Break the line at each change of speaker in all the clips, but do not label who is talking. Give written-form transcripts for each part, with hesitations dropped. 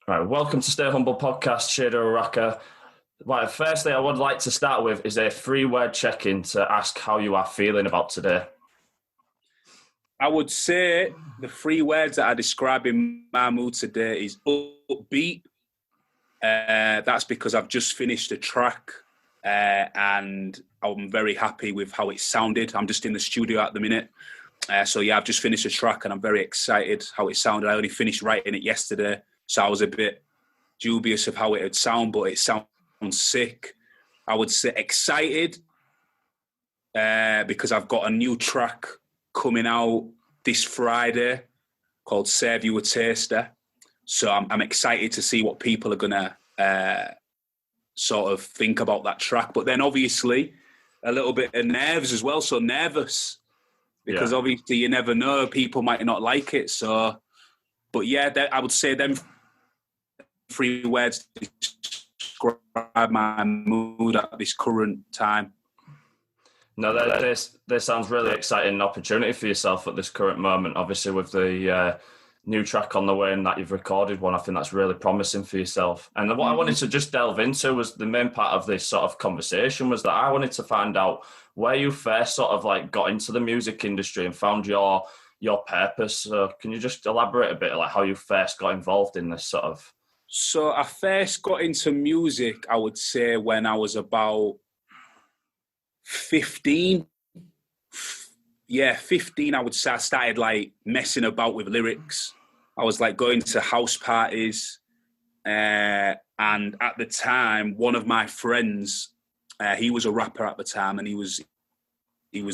Right, welcome to Stay Humble podcast, Chiedu Oraka. Right, firstly, I would like to start with is a three-word check-in to ask how you are feeling about today.
I would say the three words that are describing my mood today is upbeat. That's because I've just finished a track and I'm very happy with how it sounded. I'm just in the studio at the minute. I've just finished a track and I'm very excited how it sounded. I only finished writing it yesterday, so I was a bit dubious of how it would sound, but it sounds sick. I would say excited because I've got a new track coming out this Friday called Save You a Taster. So I'm excited to see what people are going to sort of think about that track. But then obviously a little bit of nerves as well. So nervous because obviously you never know. People might not like it. So, but yeah, I would say them three words describe my mood at this current time.
No, this sounds really exciting opportunity for yourself at this current moment. Obviously, with the new track on the way and that you've recorded one, I think that's really promising for yourself. And what I wanted to just delve into was the main part of this sort of conversation was that I wanted to find out where you first sort of like got into the music industry and found your purpose. So can you just elaborate a bit like how you first got involved in this sort of?
So I first got into music, I would say, when I was about 15. Yeah, 15, I would say I started like messing about with lyrics. I was like going to house parties. And at the time, one of my friends, he was a rapper at the time and he was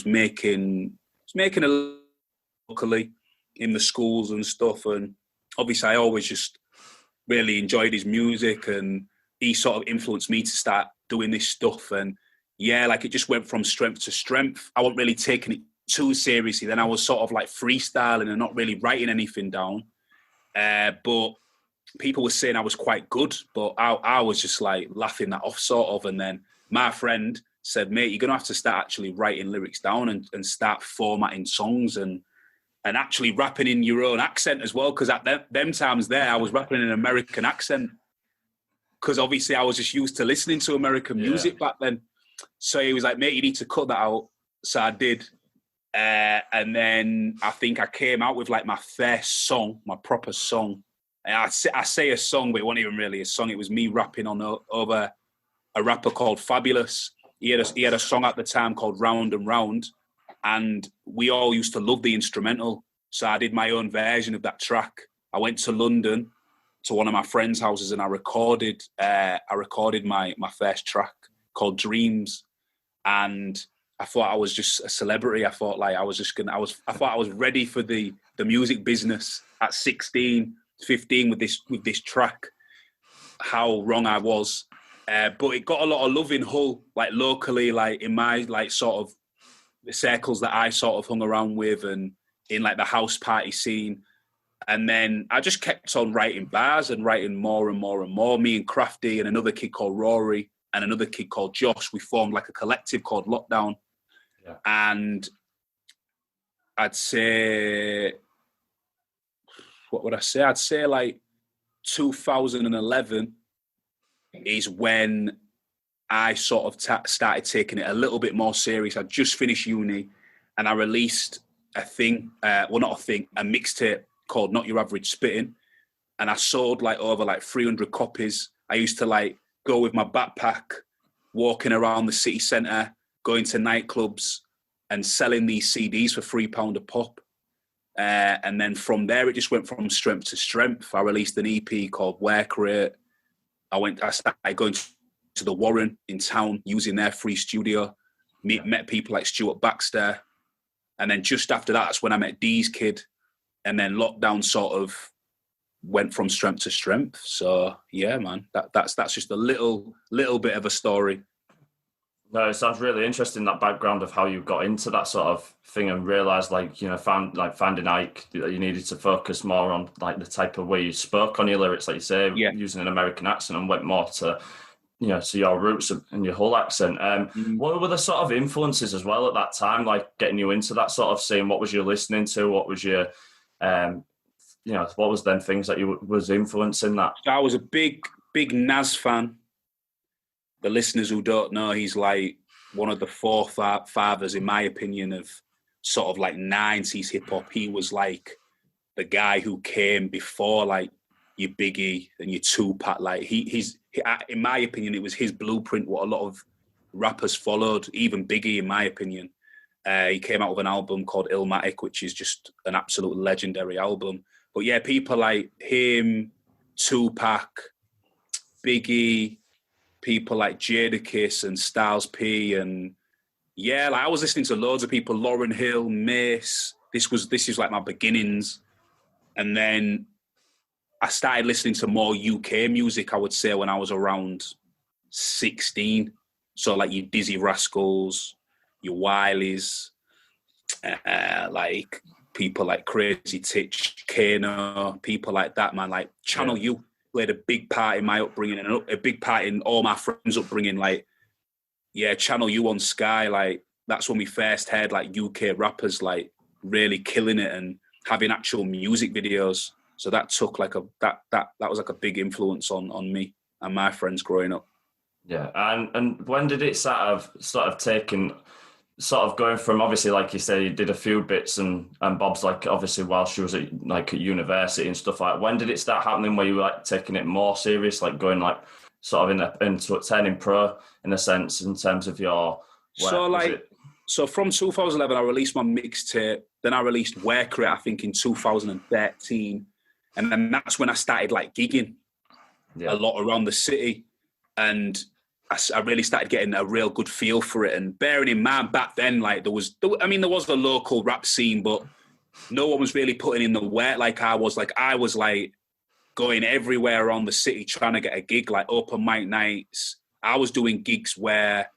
making a locally in the schools and stuff. And obviously I always just really enjoyed his music and he sort of influenced me to start doing this stuff. And yeah, like it just went from strength to strength. I wasn't really taking it too seriously. Then I was sort of like freestyling and not really writing anything down. But people were saying I was quite good, but I was just like laughing that off sort of. And then my friend said, mate, you're going to have to start actually writing lyrics down and start formatting songs and actually rapping in your own accent as well. Because at them times there, I was rapping in an American accent. Because obviously I was just used to listening to American music back then. So he was like, mate, you need to cut that out. So I did. And then I think I came out with like my first song, my proper song. And I say a song, but it wasn't even really a song. It was me rapping over a rapper called Fabulous. He had a song at the time called Round and Round. And we all used to love the instrumental. So I did my own version of that track. I went to London to one of my friends' houses and I recorded my first track called Dreams. And I thought I was just a celebrity. I thought like I thought I was ready for the music business at 16, 15 with this track. How wrong I was. But it got a lot of love in Hull, like locally, like in my like sort of the circles that I sort of hung around with and in like the house party scene. And then I just kept on writing bars and writing more and more and more. Me and Crafty and another kid called Rory and another kid called Josh, we formed like a collective called Lockdown. Yeah. And I'd say, what would I say? I'd say like 2011 is when I sort of started taking it a little bit more serious. I just finished uni and I released a mixtape called Not Your Average Spitting. And I sold like over like 300 copies. I used to like go with my backpack, walking around the city centre, going to nightclubs and selling these CDs for £3 a pop. And then from there, it just went from strength to strength. I released an EP called Work Rate. I started going to the Warren in town, using their free studio, met people like Stuart Baxter. And then just after that, that's when I met Dee's Kid. And then Lockdown sort of went from strength to strength. So yeah, man, that's just a little bit of a story.
No, it sounds really interesting, that background of how you got into that sort of thing and realised, like, you know, finding Ike, that you needed to focus more on like the type of way you spoke on your lyrics, like you say, using an American accent, and went more to, you know, to your roots and your whole accent. What were the sort of influences as well at that time, like getting you into that sort of scene? What was you listening to? What was your what was then things that you was influencing that?
I was a big Nas fan. The listeners who don't know, he's like one of the forefathers, in my opinion, of sort of like 90s hip hop. He was like the guy who came before like your Biggie and your Tupac. Like he's in my opinion, it was his blueprint. What a lot of rappers followed, even Biggie, in my opinion. He came out with an album called Illmatic, which is just an absolute legendary album. But yeah, people like him, Tupac, Biggie, people like Jadakiss and Styles P, and yeah, like I was listening to loads of people, Lauryn Hill, Mace. This is like my beginnings. And then I started listening to more UK music, I would say, when I was around 16. So like your Dizzy Rascals, your Wileys, like people like Crazy Titch, Kano, people like that, man. Like Channel U played a big part in my upbringing and a big part in all my friends' upbringing. Like, yeah, Channel U on Sky, like that's when we first heard like UK rappers like really killing it and having actual music videos. So that took like that was like a big influence on me and my friends growing up.
Yeah, and when did it sort of going from, obviously, like you say, you did a few bits and bobs, like obviously while she was at university and stuff like that. When did it start happening where you were like taking it more serious, like going like sort of into turning pro in a sense in terms of your work?
So from 2011, I released my mixtape. Then I released Work Rate, I think, in 2013. And then that's when I started like gigging a lot around the city. And I really started getting a real good feel for it. And bearing in mind back then, like there was a local rap scene, but no one was really putting in the work like I was. Like I was like going everywhere around the city trying to get a gig, like open mic nights. I was doing gigs where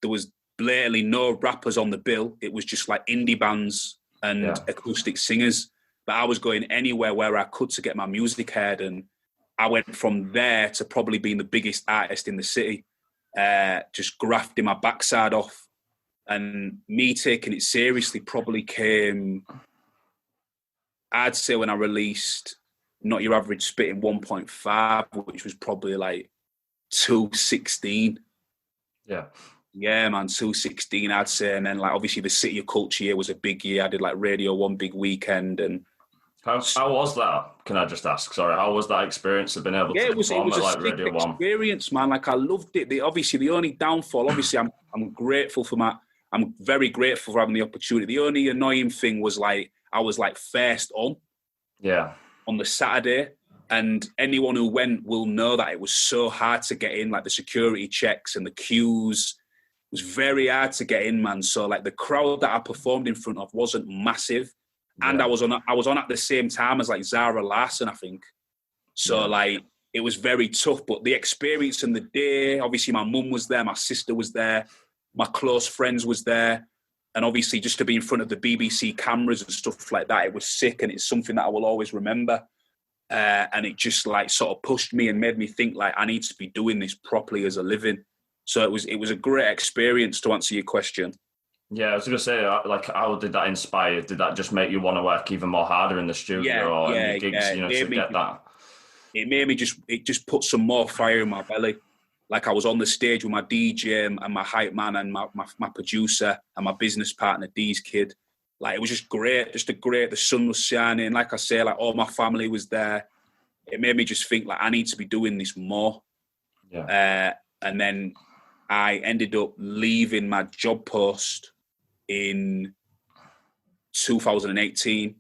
there was blatantly no rappers on the bill. It was just like indie bands and acoustic singers. But I was going anywhere where I could to get my music heard. And I went from there to probably being the biggest artist in the city, just grafting my backside off. And me taking it seriously probably came, I'd say, when I released Not Your Average Spitting 1.5, which was probably like 2016.
Yeah.
Yeah, man, 2016, I'd say. And then, like, obviously, the City of Culture year was a big year. I did, like, Radio 1 big weekend. And
How was that? Can I just ask? Sorry, how was that experience of being able to perform at like Radio 1?
Experience, man. Like I loved it. The only downfall, obviously, I'm very grateful for having the opportunity. The only annoying thing was like I was like first on the Saturday, and anyone who went will know that it was so hard to get in. Like the security checks and the queues, it was very hard to get in, man. So like the crowd that I performed in front of wasn't massive. And I was on at the same time as like Zara Larsson, I think. So like it was very tough. But the experience and the day, obviously my mum was there, my sister was there, my close friends was there. And obviously just to be in front of the BBC cameras and stuff like that, it was sick. And it's something that I will always remember. And it just like sort of pushed me and made me think like I need to be doing this properly as a living. So it was a great experience, to answer your question.
Yeah, I was going to say, like, how did that inspire you? Did that just make you want to work even more harder in the studio or in your gigs, to get that?
It made me it just put some more fire in my belly. Like I was on the stage with my DJ and my hype man and my producer and my business partner, Dee's kid. Like, it was just great, the sun was shining. Like I say, like all my family was there. It made me just think like, I need to be doing this more. Yeah. And then I ended up leaving my job post in 2018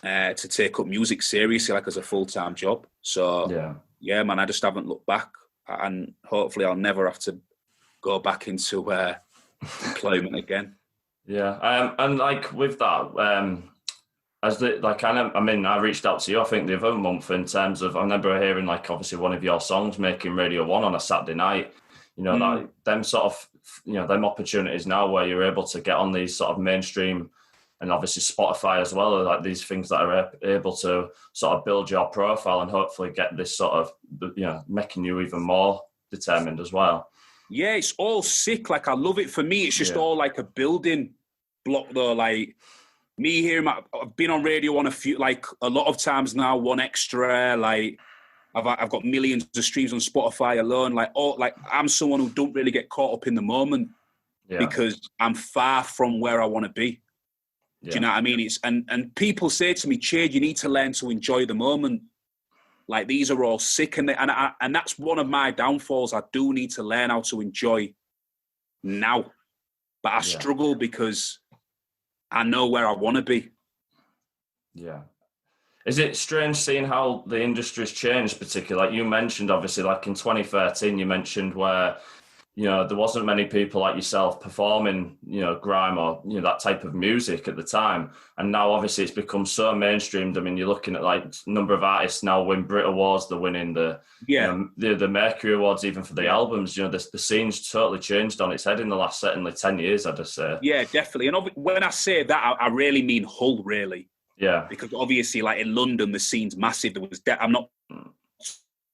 to take up music seriously, like as a full-time job. So yeah, man, I just haven't looked back, and hopefully I'll never have to go back into employment again.
Yeah, and like with that, I reached out to you, I think the other month, in terms of, I remember hearing like obviously one of your songs making Radio 1 on a Saturday night. Like them sort of, them opportunities now where you're able to get on these sort of mainstream and obviously Spotify as well, like these things that are able to sort of build your profile and hopefully get this sort of, making you even more determined as well.
Yeah, it's all sick. Like, I love it. For me, it's just all like a building block though. Like me hearing I've been on radio on a lot of times now, One Extra, like I've got millions of streams on Spotify alone. I'm someone who don't really get caught up in the moment because I'm far from where I want to be. Do you know what I mean? And people say to me, Chiedu, you need to learn to enjoy the moment. Like, these are all sick, and that's one of my downfalls. I do need to learn how to enjoy now, but I struggle because I know where I want to be. Yeah.
Is it strange seeing how the industry's changed, particularly? Like you mentioned, obviously, like in 2013, you mentioned where, there wasn't many people like yourself performing, grime or, that type of music at the time. And now, obviously, it's become so mainstreamed. I mean, you're looking at, like, number of artists now win Brit Awards, they're winning the Mercury Awards, even for the albums. The scene's totally changed on its head in the last, certainly, 10 years, I'd just say.
Yeah, definitely. And when I say that, I really mean Hull, really.
Yeah.
Because obviously, like in London, the scene's massive. I'm not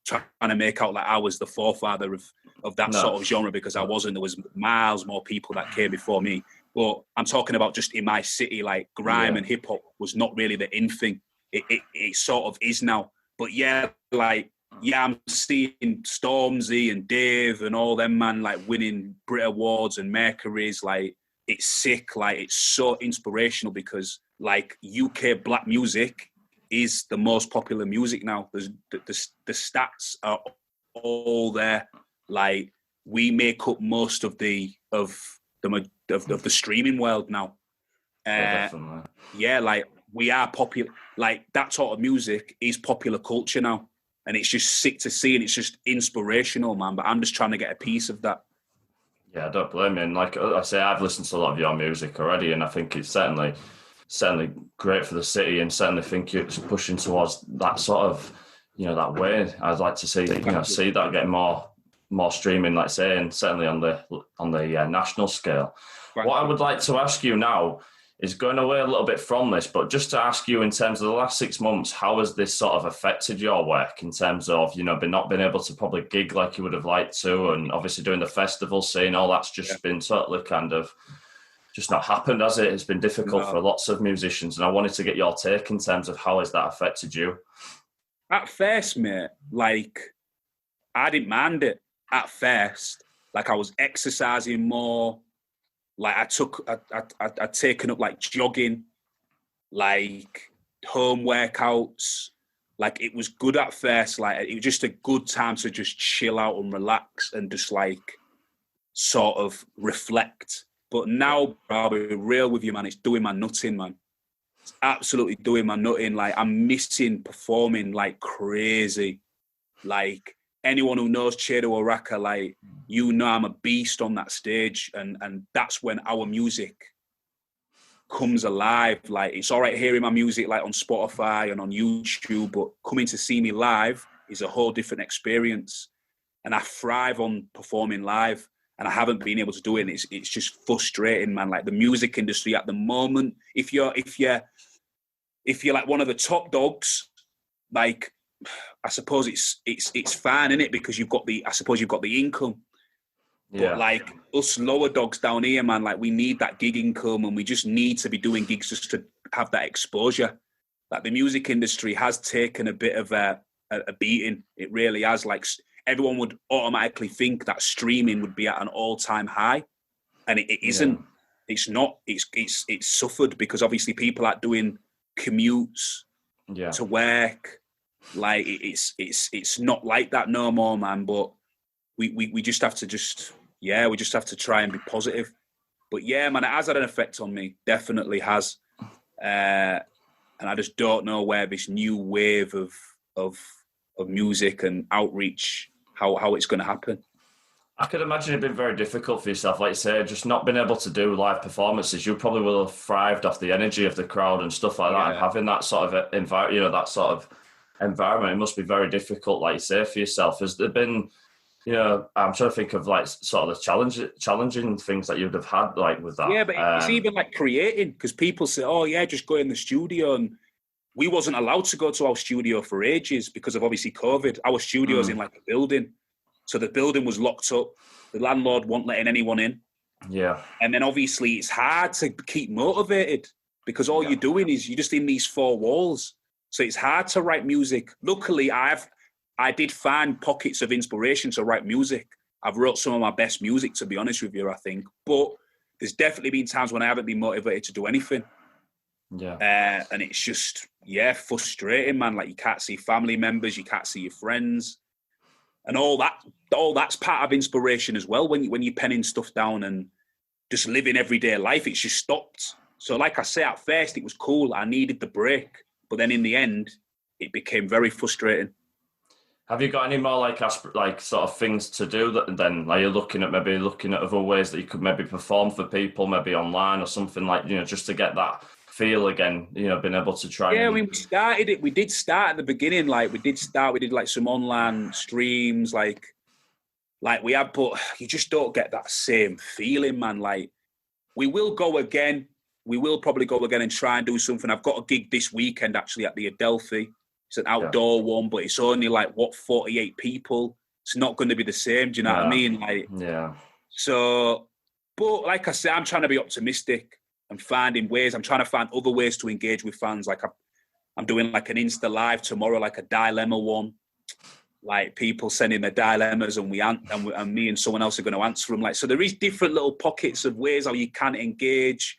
trying to make out like I was the forefather of that sort of genre, because I wasn't. There was miles more people that came before me. But I'm talking about just in my city, like grime and hip hop was not really the in thing. It sort of is now. But I'm seeing Stormzy and Dave and all them, man, like winning Brit Awards and Mercury's. Like, it's sick. Like, it's so inspirational because, like, UK black music is the most popular music now. The stats are all there. Like, we make up most of the streaming world now. Like, we are popular. Like, that sort of music is popular culture now, and it's just sick to see, and it's just inspirational, man. But I'm just trying to get a piece of that.
Yeah, I don't blame you. And like I say, I've listened to a lot of your music already, and I think it's certainly great for the city, and certainly think it's pushing towards that sort of, that way. I'd like to see, see that getting more streaming, like say, and certainly on the national scale. Right. What I would like to ask you now is going away a little bit from this, but just to ask you in terms of the last 6 months, how has this sort of affected your work in terms of, not being able to probably gig like you would have liked to, and obviously doing the festival scene, all that's just been totally kind of just not happened, has it? It's been difficult for lots of musicians, and I wanted to get your take in terms of how has that affected you?
At first, mate, like, I didn't mind it at first. Like, I was exercising more. Like, I'd taken up, like, jogging, like, home workouts. Like, it was good at first. Like, it was just a good time to just chill out and relax and just, like, sort of reflect. But now, I'll be real with you, man, it's doing my nutting, man. It's absolutely doing my nutting. Like, I'm missing performing like crazy. Like, anyone who knows Chiedu Oraka, like, I'm a beast on that stage, and that's when our music comes alive. Like, it's all right hearing my music like on Spotify and on YouTube, but coming to see me live is a whole different experience. And I thrive on performing live, and I haven't been able to do it. And it's just frustrating, man. Like, the music industry at the moment, if you're like one of the top dogs, like, I suppose it's fine, innit? Because you've got the income. Yeah. But like us lower dogs down here, man, like, we need that gig income, and we just need to be doing gigs just to have that exposure. Like, the music industry has taken a bit of a beating. It really has. Like, everyone would automatically think that streaming would be at an all-time high, and it isn't. Yeah. It's not. It's suffered because obviously people are doing commutes to work. Like, it's not like that no more, man. But we just have to try and be positive. But yeah, man, it has had an effect on me. Definitely has. And I just don't know where this new wave of music and outreach, how it's going to happen.
I could imagine it being very difficult for yourself, like you say, just not being able to do live performances. You probably will have thrived off the energy of the crowd and stuff like that, and having that sort of environment, it must be very difficult, like you say, for yourself. Has there been, I'm trying to think of like sort of the challenging things that you'd have had, like with that.
Yeah, but it's even like creating, because people say, oh yeah, just go in the studio, and we wasn't allowed to go to our studio for ages because of obviously COVID. Our studio's in like a building. So the building was locked up. The landlord wasn't letting anyone in.
Yeah.
And then obviously it's hard to keep motivated because all you're doing is you're just in these four walls. So it's hard to write music. Luckily, I did find pockets of inspiration to write music. I've wrote some of my best music, to be honest with you, I think. But there's definitely been times when I haven't been motivated to do anything.
Yeah.
And it's just, frustrating, man. Like, you can't see family members, you can't see your friends. And all that's part of inspiration as well. When you're penning stuff down and just living everyday life, it's just stopped. So like I say, at first it was cool. I needed the break. But then in the end, it became very frustrating.
Have you got any more like sort of things to do that then? Are you looking at other ways that you could maybe perform for people, maybe online or something like, just to get that feel again, being able to try?
Yeah, we started it. We did start at the beginning. Like we did like some online streams, like we have, but you just don't get that same feeling, man. Like we will go again. We will probably go again and try and do something. I've got a gig this weekend actually at the Adelphi. It's an outdoor one, but it's only 48 people. It's not going to be the same. Do you know what I mean? So, but like I said, I'm trying to be optimistic and finding ways. I'm trying to find other ways to engage with fans. Like I'm doing like an Insta Live tomorrow, like a dilemma one. Like people sending their dilemmas and and me and someone else are going to answer them. So there is different little pockets of ways how you can engage.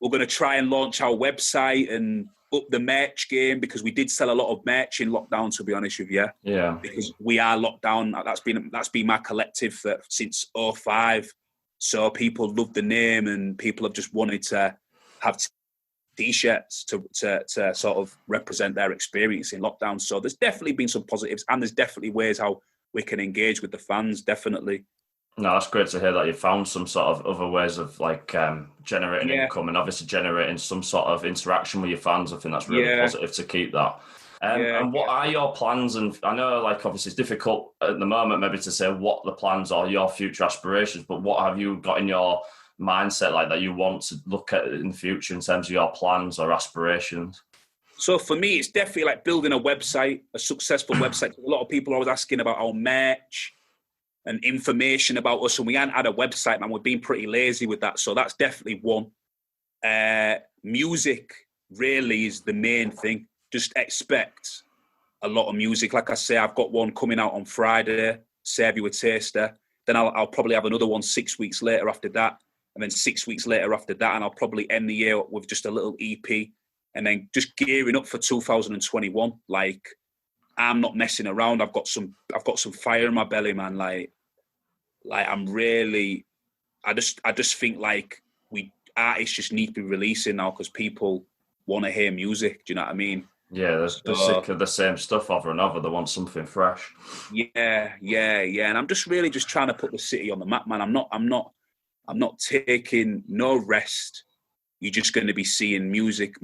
We're going to try and launch our website and up the merch game, because we did sell a lot of merch in lockdown, to be honest with you.
Yeah.
Because we are locked down. That's been my collective since 2005. So people love the name and people have just wanted to have T-shirts to sort of represent their experience in lockdown. So there's definitely been some positives, and there's definitely ways how we can engage with the fans, definitely.
No, that's great to hear that you found some sort of other ways of generating income and obviously generating some sort of interaction with your fans. I think that's really positive to keep that. And what are your plans? And I know obviously it's difficult at the moment maybe to say what the plans are, your future aspirations, but what have you got in your mindset that you want to look at in the future in terms of your plans or aspirations?
So for me, it's definitely building a website, a successful website. A lot of people are always asking about our merch and information about us, and we hadn't had a website, man. We've been pretty lazy with that, so that's definitely one. Music really is the main thing. Just expect a lot of music. Like I say, I've got one coming out on Friday, Serve You a Taster. Then I'll probably have another one 6 weeks later after that, and then 6 weeks later after that, and I'll probably end the year with just a little EP, and then just gearing up for 2021. I'm not messing around. I've got some fire in my belly, man. I'm really, I just think we artists just need to be releasing now, because people want to hear music. Do you know what I mean?
Yeah, they're sick of the same stuff over and over. They want something fresh.
Yeah. And I'm just really just trying to put the city on the map, man. I'm not taking no rest. You're just going to be seeing music.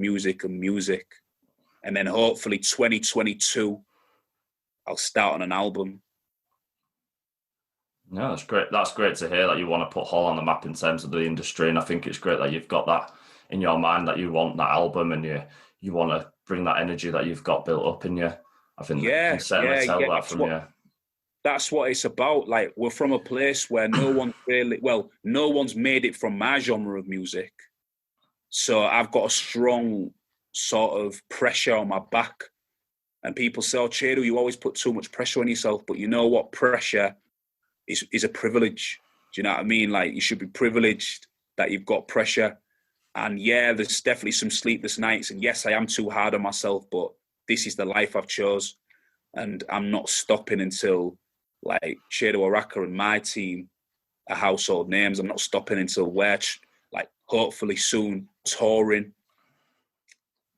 And then hopefully 2022, I'll start on an album.
No, that's great. That's great to hear that you want to put Hull on the map in terms of the industry. And I think it's great that you've got that in your mind, that you want that album and you want to bring that energy that you've got built up in you. I think you can certainly tell that from you.
That's what it's about. We're from a place where no one's made it from my genre of music. So I've got a strong sort of pressure on my back. And people say, "Oh, Chiedu, you always put too much pressure on yourself." But you know what? Pressure is a privilege. Do you know what I mean? You should be privileged that you've got pressure. And there's definitely some sleepless nights. And yes, I am too hard on myself, but this is the life I've chose. And I'm not stopping until Chiedu Oraka and my team are household names. I'm not stopping until we're hopefully soon touring.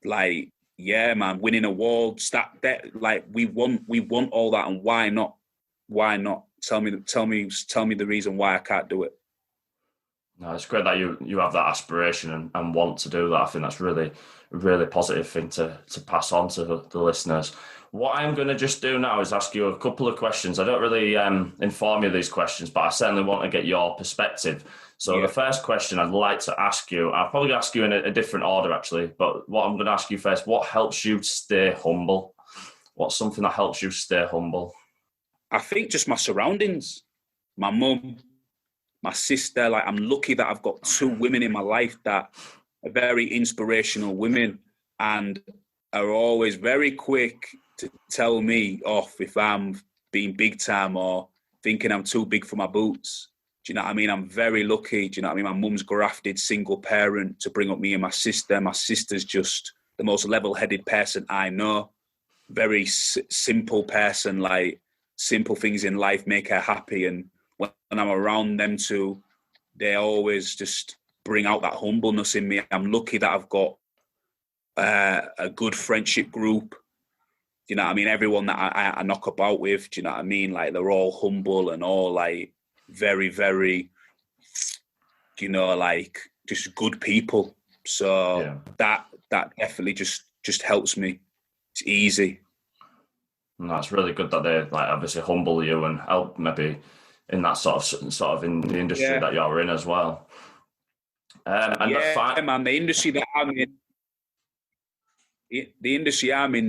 Man, winning awards. We want all that, and why not? Why not? Tell me the reason why I can't do it.
No, it's great that you have that aspiration and want to do that. I think that's really, really positive thing to pass on to the listeners. What I'm going to just do now is ask you a couple of questions. I don't really inform you of these questions, but I certainly want to get your perspective. So the first question I'd like to ask you, I'll probably ask you in a different order actually, but what I'm going to ask you first, what helps you stay humble? What's something that helps you stay humble?
I think just my surroundings, my mum, my sister. I'm lucky that I've got two women in my life that very inspirational women and are always very quick to tell me off if I'm being big time or thinking I'm too big for my boots. Do you know what I mean? I'm very lucky. Do you know what I mean? My mum's grafted, single parent to bring up me and my sister. My sister's just the most level-headed person I know. Very simple person, like simple things in life make her happy. And when I'm around them two, they always just bring out that humbleness in me. I'm lucky that I've got a good friendship group. Do you know what I mean? Everyone that I knock about with, do you know what I mean? Like, they're all humble and all like very, very, you know, like just good people. So that definitely just helps me. It's easy.
No, it's really good that they like obviously humble you and help maybe in that sort of in the industry that you're in as well. And
man, the industry that I'm in,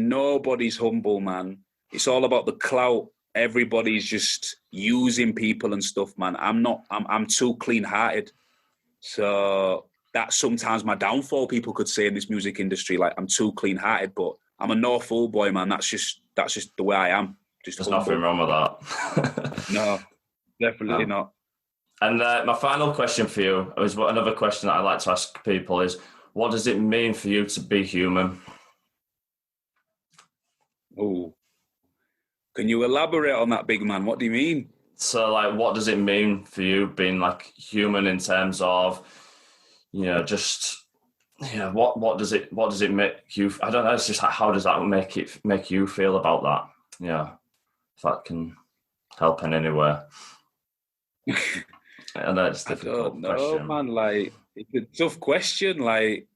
nobody's humble, man. It's all about the clout. Everybody's just using people and stuff, man. I'm too clean-hearted. So that's sometimes my downfall, people could say, in this music industry. Like, I'm too clean-hearted, but I'm a no fool boy, man. That's just the way I am. Just
there's
humble.
nothing wrong with that.
No, definitely not.
And my final question for you is another question that I like to ask people is, what does it mean for you to be human?
Oh, can you elaborate on that, big man? What do you mean?
So, like, what does it mean for you being like human in terms of, you know, just, you know, what does it make you? I don't know. It's just like, how does that make you feel about that? Yeah, if that can help in any way. I know it's a difficult question,
man. Like, it's a tough question. Like,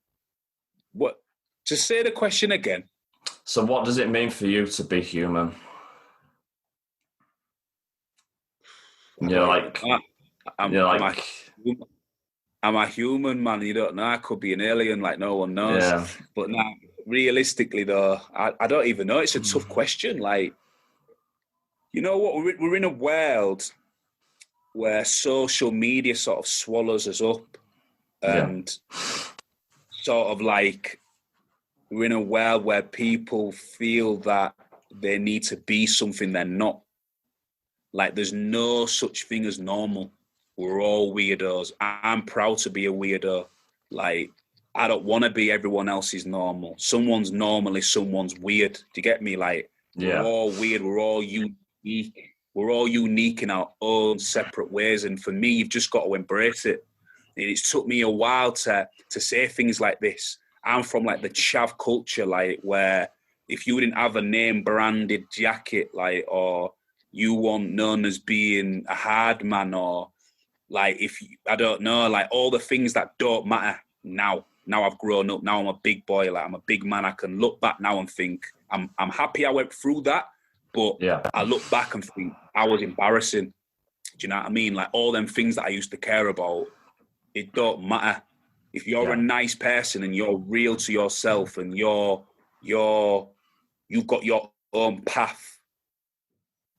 what? Just say the question again.
So, what does it mean for you to be human? I'm
a human, man. You don't know. I could be an alien, like no one knows.
Yeah.
But now, realistically, though, I don't even know. It's a tough question. Like, you know what? We're in a world where social media sort of swallows us up, and sort of like we're in a world where people feel that they need to be something they're not. Like, there's no such thing as normal. We're all weirdos. I'm proud to be a weirdo. Like, I don't want to be everyone else's normal. Someone's normal is someone's weird. Do you get me? Like, we're all weird. We're all unique. We're all unique in our own separate ways. And for me, you've just got to embrace it. And it's took me a while to say things like this. I'm from like the chav culture, like, where if you didn't have a name branded jacket, like, or you weren't known as being a hard man, or like, I don't know, like all the things that don't matter now. Now I've grown up. Now I'm a big boy. Like, I'm a big man. I can look back now and think I'm happy I went through that. But I look back and think I was embarrassing. Do you know what I mean? Like, all them things that I used to care about, it don't matter. If you're a nice person and you're real to yourself and you've got your own path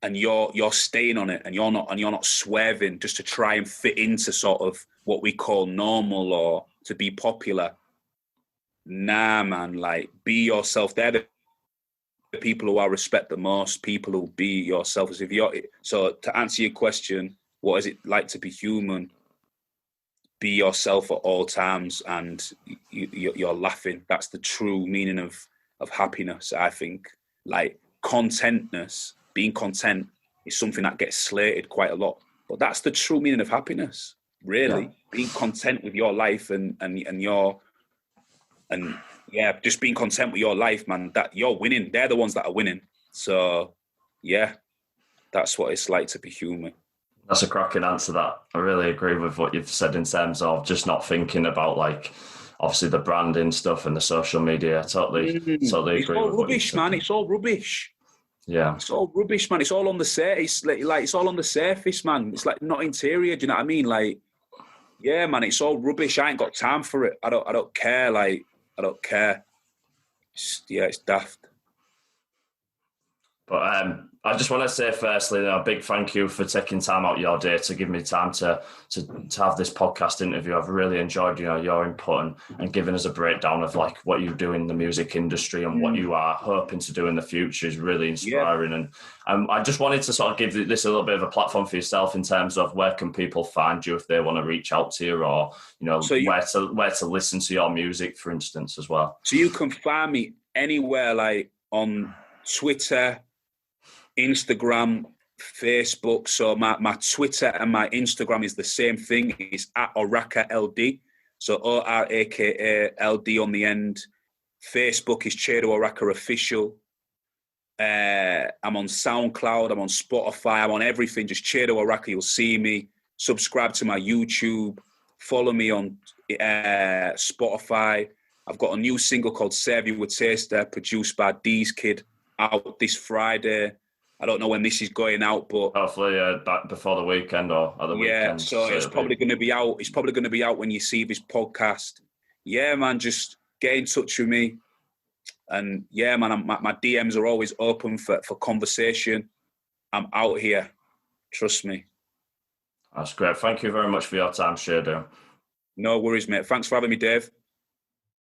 and you're staying on it and you're not swerving just to try and fit into sort of what we call normal or to be popular. Nah, man, like, be yourself. They're the people who I respect the most, people who be yourself. So to answer your question, what is it like to be human? Be yourself at all times, and you're laughing. That's the true meaning of happiness, I think. Like, contentness, being content is something that gets slated quite a lot, but that's the true meaning of happiness, really. Being content with your life just being content with your life, man. That you're winning. They're the ones that are winning. So, yeah, that's what it's like to be human.
That's a cracking answer. That I really agree with what you've said in terms of just not thinking about, like, obviously the branding stuff and the social media. I totally agree.
It's all rubbish, man. It's all rubbish.
Yeah,
it's all rubbish, man. It's all on the surface. It's all on the surface, man. It's like not interior. Do you know what I mean? Like, yeah, man. It's all rubbish. I ain't got time for it. I don't care. Like, I don't care. It's daft.
But I just want to say firstly, a big thank you for taking time out your day to give me time to have this podcast interview. I've really enjoyed, your input and giving us a breakdown of like what you do in the music industry and what you are hoping to do in the future is really inspiring. Yeah. And I just wanted to sort of give this a little bit of a platform for yourself in terms of where can people find you if they want to reach out to you, or where to listen to your music, for instance, as well.
So you can find me anywhere, like on Twitter, Instagram, Facebook. So my Twitter and my Instagram is the same thing. It's at Oraka LD. So Oraka LD on the end. Facebook is Chiedu Oraka Official. I'm on SoundCloud. I'm on Spotify. I'm on everything. Just Chiedu Oraka. You'll see me. Subscribe to my YouTube. Follow me on Spotify. I've got a new single called Serve You a Taster, produced by D's Kid, out this Friday. I don't know when this is going out, but
hopefully back before the weekend or at the weekend.
Yeah, so it's probably going to be out. It's probably going to be out when you see this podcast. Yeah, man, just get in touch with me. And yeah, man, my DMs are always open for conversation. I'm out here. Trust me.
That's great. Thank you very much for your time, Chiedu.
No worries, mate. Thanks for having me, Dave.